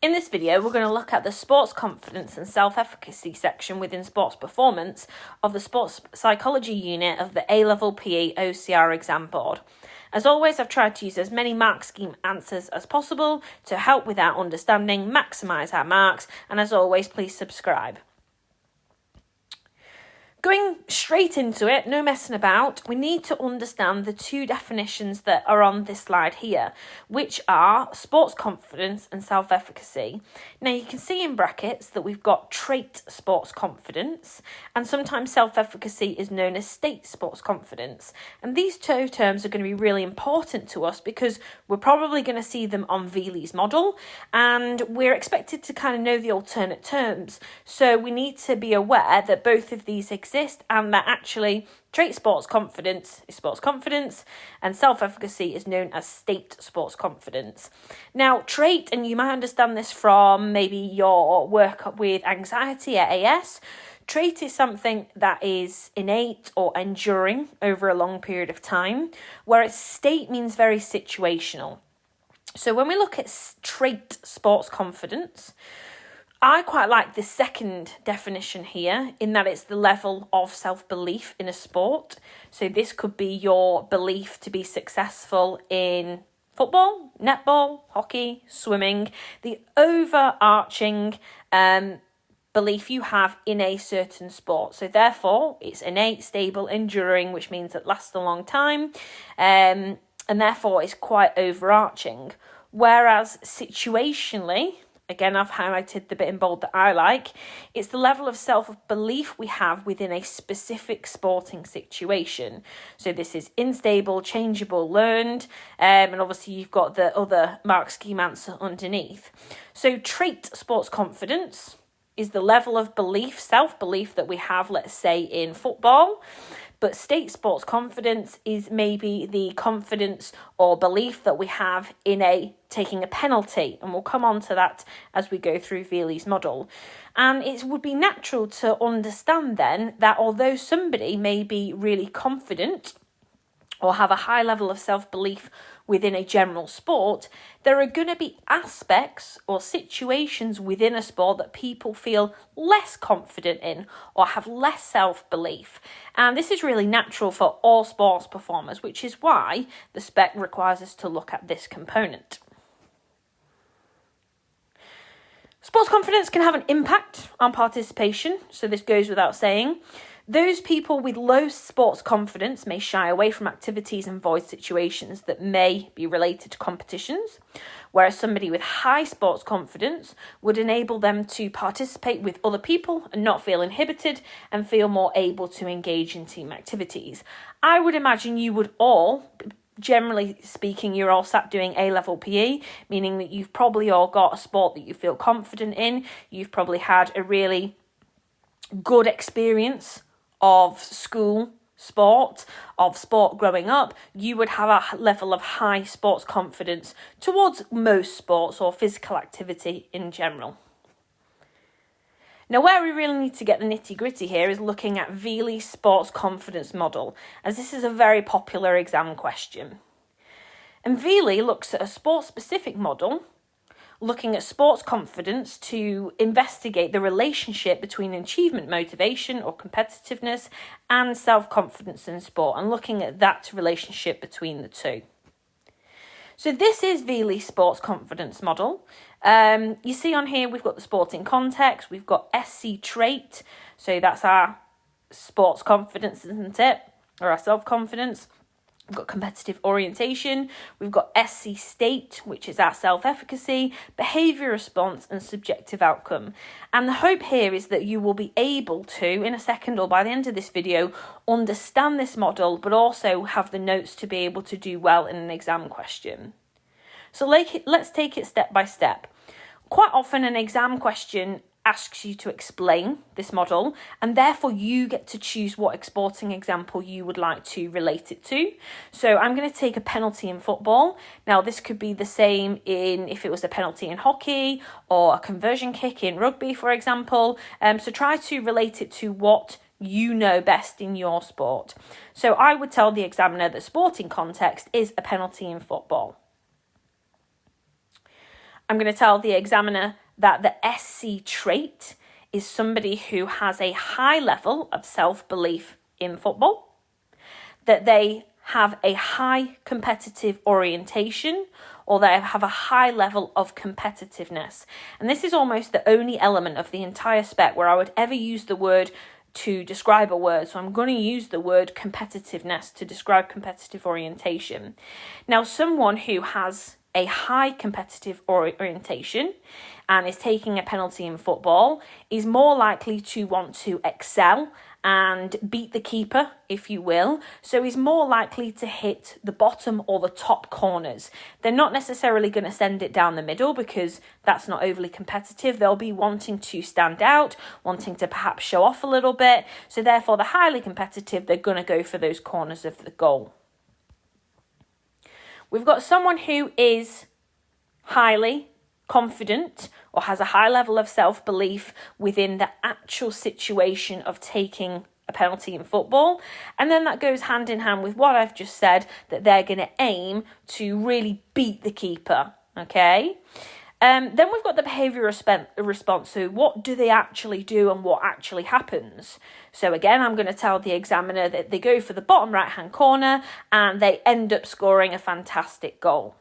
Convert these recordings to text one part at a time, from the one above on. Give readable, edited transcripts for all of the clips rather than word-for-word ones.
In this video, we're going to look at the sports confidence and self-efficacy section within sports performance of the sports psychology unit of the A-level PE OCR exam board. As always, I've tried to use as many mark scheme answers as possible to help with our understanding, maximise our marks, and as always, please subscribe. Going straight into it, no messing about, we need to understand the two definitions that are on this slide here, which are sports confidence and self-efficacy. Now you can see in brackets that we've got trait sports confidence, and sometimes self-efficacy is known as state sports confidence. And these two terms are going to be really important to us because we're probably going to see them on Vealey's model, and we're expected to kind of know the alternate terms. So we need to be aware that both of these exist and that actually trait sports confidence is sports confidence and self-efficacy is known as state sports confidence. Now, trait, and you might understand this from maybe your work with anxiety at AS, trait is something that is innate or enduring over a long period of time, whereas state means very situational. So when we look at trait sports confidence, I quite like the second definition here in that it's the level of self-belief in a sport. So this could be your belief to be successful in football, netball, hockey, swimming, the overarching belief you have in a certain sport. So therefore, it's innate, stable, enduring, which means it lasts a long time, and therefore it's quite overarching. Whereas situationally, again, I've highlighted the bit in bold that I like. It's the level of self-belief we have within a specific sporting situation. So this is unstable, changeable, learned, and obviously you've got the other mark scheme answer underneath. So trait sports confidence is the level of belief, self-belief that we have, let's say, in football. But state sports confidence is maybe the confidence or belief that we have in taking a penalty. And we'll come on to that as we go through Vealey's model. And it would be natural to understand then that although somebody may be really confident or have a high level of self-belief within a general sport, there are going to be aspects or situations within a sport that people feel less confident in or have less self-belief. And this is really natural for all sports performers, which is why the spec requires us to look at this component. Sports confidence can have an impact on participation, so this goes without saying. Those people with low sports confidence may shy away from activities and avoid situations that may be related to competitions, whereas somebody with high sports confidence would enable them to participate with other people and not feel inhibited and feel more able to engage in team activities. I would imagine you would all, generally speaking, you're all sat doing A-level PE, meaning that you've probably all got a sport that you feel confident in. You've probably had a really good experience of school sport, of sport growing up. You would have a level of high sports confidence towards most sports or physical activity in general. Now, where we really need to get the nitty-gritty here is looking at Vealey's sports confidence model, as this is a very popular exam question. And Vealey looks at a sport-specific model looking at sports confidence to investigate the relationship between achievement motivation or competitiveness and self-confidence in sport, and looking at that relationship between the two. So this is Vealey's sports confidence model. You see on here we've got the sporting context, we've got SC trait, so that's our sports confidence, isn't it? Or our self-confidence. We've got competitive orientation, we've got SC state, which is our self-efficacy, behaviour response and subjective outcome. And the hope here is that you will be able to, in a second or by the end of this video, understand this model, but also have the notes to be able to do well in an exam question. So let's take it step by step. Quite often an exam question asks you to explain this model, and therefore you get to choose what sporting example you would like to relate it to. So I'm going to take a penalty in football. Now this could be the same if it was a penalty in hockey or a conversion kick in rugby, for example. So try to relate it to what you know best in your sport. So I would tell the examiner that sporting context is a penalty in football. I'm going to tell the examiner that the SC trait is somebody who has a high level of self-belief in football, that they have a high competitive orientation, or they have a high level of competitiveness. And this is almost the only element of the entire spec where I would ever use the word to describe a word. So I'm going to use the word competitiveness to describe competitive orientation. Now, someone who has a high competitive orientation and is taking a penalty in football is more likely to want to excel and beat the keeper, if you will. So he's more likely to hit the bottom or the top corners. They're not necessarily going to send it down the middle because that's not overly competitive. They'll be wanting to stand out, wanting to perhaps show off a little bit. So therefore, the highly competitive, they're going to go for those corners of the goal. We've got someone who is highly confident or has a high level of self-belief within the actual situation of taking a penalty in football. And then that goes hand in hand with what I've just said, that they're going to aim to really beat the keeper, okay? Then we've got the behaviour response. So what do they actually do and what actually happens? So again, I'm going to tell the examiner that they go for the bottom right-hand corner and they end up scoring a fantastic goal.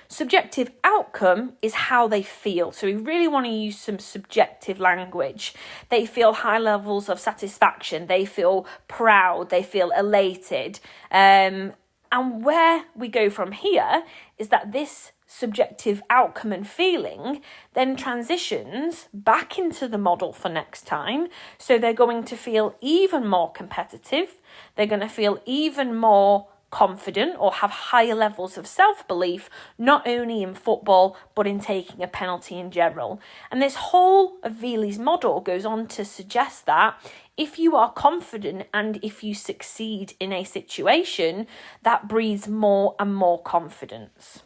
Subjective outcome is how they feel. So we really want to use some subjective language. They feel high levels of satisfaction. They feel proud. They feel elated. And where we go from here is that this subjective outcome and feeling then transitions back into the model for next time. So they're going to feel even more competitive. They're going to feel even more confident or have higher levels of self-belief, not only in football, but in taking a penalty in general. And this whole of Vealey's model goes on to suggest that if you are confident and if you succeed in a situation, that breeds more and more confidence.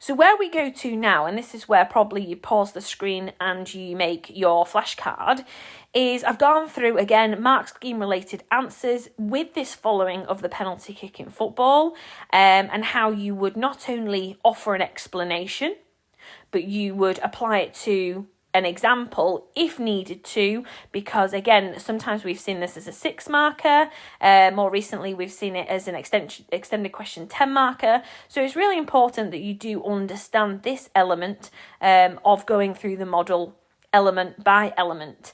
So where we go to now, and this is where probably you pause the screen and you make your flashcard, is I've gone through, again, mark scheme related answers with this following of the penalty kick in football, and how you would not only offer an explanation, but you would apply it to an example if needed to, because again, sometimes we've seen this as a 6 marker, more recently we've seen it as an extended question 10 marker. So it's really important that you do understand this element of going through the model element by element.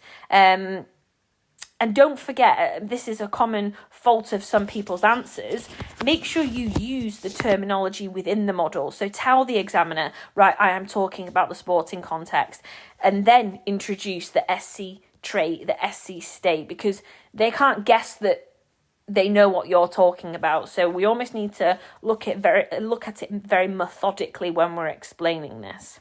And don't forget, this is a common fault of some people's answers, make sure you use the terminology within the model. So tell the examiner, right, I am talking about the sporting context, and then introduce the SC trait, the SC state, because they can't guess that they know what you're talking about. So we almost need to look at it very methodically when we're explaining this.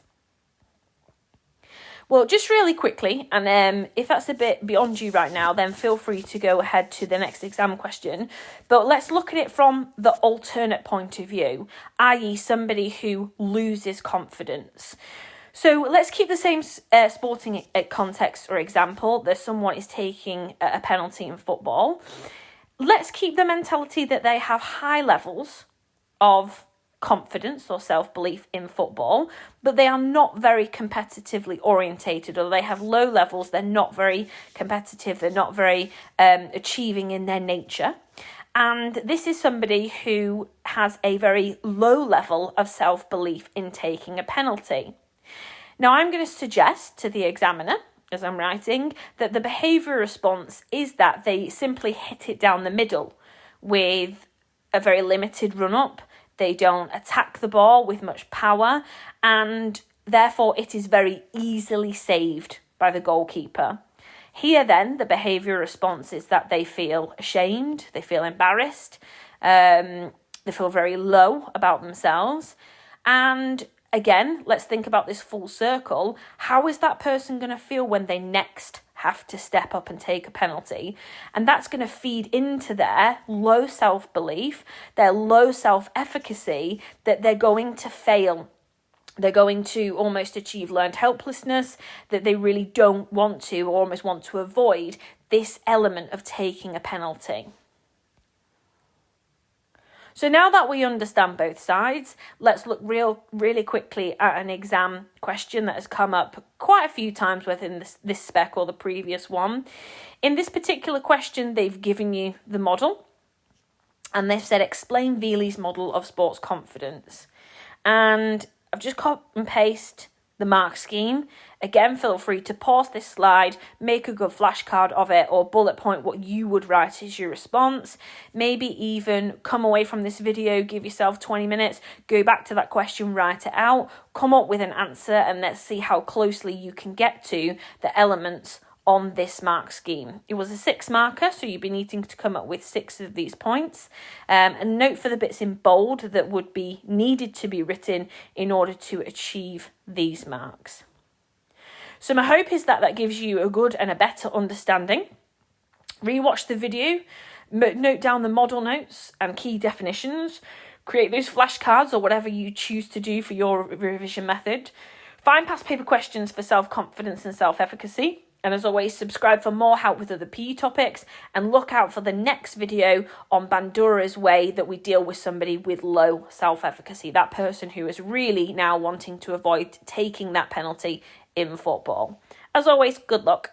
Well, just really quickly, and if that's a bit beyond you right now, then feel free to go ahead to the next exam question. But let's look at it from the alternate point of view, i.e. somebody who loses confidence. So let's keep the same sporting context or example that someone is taking a penalty in football. Let's keep the mentality that they have high levels of confidence or self-belief in football, but they are not very competitively orientated, or they have low levels, they're not very competitive, they're not very achieving in their nature. And this is somebody who has a very low level of self-belief in taking a penalty. Now, I'm going to suggest to the examiner, as I'm writing, that the behaviour response is that they simply hit it down the middle with a very limited run-up. They don't attack the ball with much power, and therefore it is very easily saved by the goalkeeper. Here then, the behaviour response is that they feel ashamed, they feel embarrassed, they feel very low about themselves. And again, let's think about this full circle. How is that person going to feel when they next have to step up and take a penalty? And that's going to feed into their low self-belief, their low self-efficacy, that they're going to fail. They're going to almost achieve learned helplessness, that they really don't want to, or almost want to avoid this element of taking a penalty. So now that we understand both sides, let's look really quickly at an exam question that has come up quite a few times within this spec or the previous one. In this particular question, they've given you the model and they've said, explain Vealey's model of sports confidence. And I've just copy and paste the mark scheme. Again, feel free to pause this slide, make a good flashcard of it, or bullet point what you would write as your response. Maybe even come away from this video, give yourself 20 minutes, go back to that question, write it out, come up with an answer, and let's see how closely you can get to the elements on this mark scheme. It was a 6 marker, so you'd be needing to come up with 6 of these points. And note for the bits in bold that would be needed to be written in order to achieve these marks. So my hope is that gives you a good and a better understanding. Rewatch the video, note down the model notes and key definitions, create those flashcards or whatever you choose to do for your revision method. Find past paper questions for self-confidence and self-efficacy. And as always, subscribe for more help with other PE topics and look out for the next video on Bandura's way that we deal with somebody with low self-efficacy, that person who is really now wanting to avoid taking that penalty in football. As always, good luck.